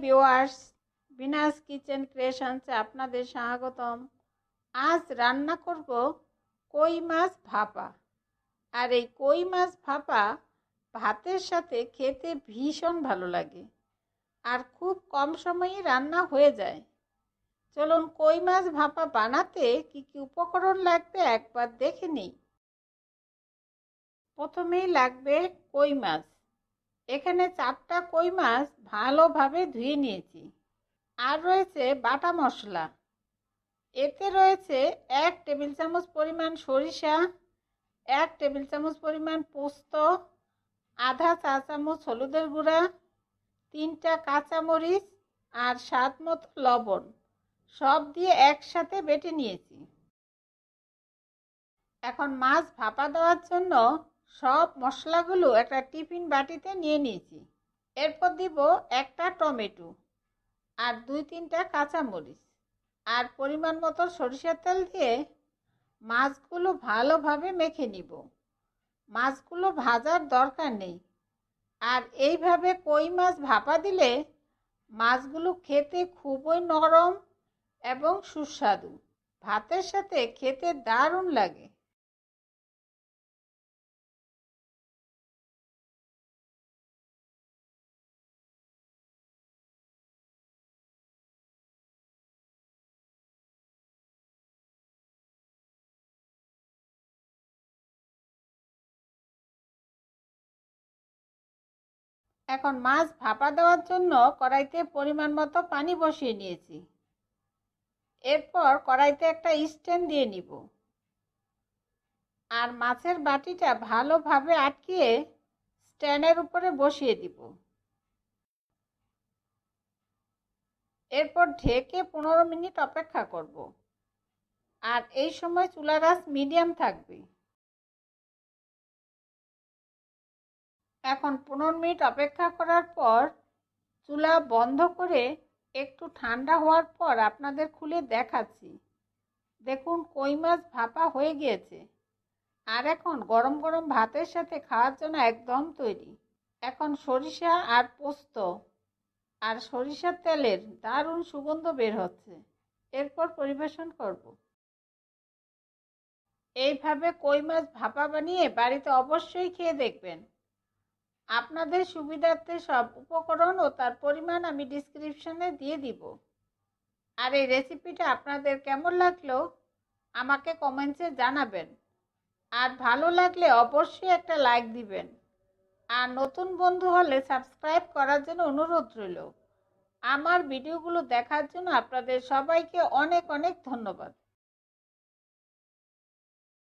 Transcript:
Viewers, Binas kitchen ক্রিয়েশনসে আপনাদের স্বাগতম। আজ রান্না করব কই মাছ ভাপা। আর এই কই মাছ ভাপা ভাতের সাথে খেতে ভীষণ ভালো লাগে আর খুব কম সময়ে রান্না হয়ে যায়। চলুন কই মাছ ভাপা বানাতে কি কি উপকরণ লাগবে একবার দেখে নিই। প্রথমেই লাগবে কই মাছ। এখানে 4টা কই মাছ ভালোভাবে ধুয়ে নিয়েছি। আর রয়েছে বাটা মশলা। এতে রয়েছে 1 টেবিল চামচ পরিমাণ সরিষা, 1 টেবিল চামচ পরিমাণ পোস্ত, আধা চা চামচ হলুদের গুঁড়া, 3টা কাঁচামরিচ আর স্বাদ মতো লবণ, সব দিয়ে একসাথে বেটে নিয়েছি। এখন মাছ ভাপা দেওয়ার জন্য সব মশলাগুলো একটা টিফিন বাটিতে নিয়ে নিয়েছি। এরপর দিব 1টা টমেটো আর 2-3টা কাঁচামরিচ আর পরিমাণ মতো সরিষার তেল দিয়ে মাছগুলো ভালোভাবে মেখে নিব। মাছগুলো ভাজার দরকার নেই। আর এইভাবে কই মাছ ভাপা দিলে মাছগুলো খেতে খুবই নরম এবং সুস্বাদু। ভাতের সাথে খেতে দারুণ লাগে। এখন মাছ ভাপা দেওয়ার জন্য কড়াইতে পরিমাণ মতো পানি বসিয়ে নিয়েছি। এরপর কড়াইতে একটা স্ট্যান্ড দিয়ে নিব আর মাছের বাটিটা ভালোভাবে আটকিয়ে স্ট্যান্ডের উপরে বসিয়ে দিব। এরপর ঢেকে 15 মিনিট অপেক্ষা করব। আর এই সময় চুলার আঁচ মিডিয়াম থাকবে। এখন 15 মিনিট অপেক্ষা করার পর চুলা বন্ধ করে একটু ঠান্ডা হওয়ার পর আপনাদের খুলে দেখাচ্ছি। দেখুন কই মাছ ভাপা হয়ে গিয়েছে আর এখন গরম গরম ভাতের সাথে খাওয়ার জন্য একদম তৈরি। এখন সরিষা আর পোস্ত আর সরিষার তেলের দারুণ সুগন্ধ বের হচ্ছে। এরপর পরিবেশন করব। এইভাবে কই মাছ ভাপা বানিয়ে বাড়িতে অবশ্যই খেয়ে দেখবেন। আপনাদের সুবিধার্থে সব উপকরণ ও তার পরিমাণ আমি ডেসক্রিপশনে দিয়ে দিব। আর এই রেসিপিটা আপনাদের কেমন লাগলো আমাকে কমেন্টসে জানাবেন। আর ভালো লাগলে অবশ্যই একটা লাইক দিবেন। আর নতুন বন্ধু হলে সাবস্ক্রাইব করার জন্য অনুরোধ রইল। আমার ভিডিওগুলো দেখার জন্য আপনাদের সবাইকে অনেক অনেক ধন্যবাদ।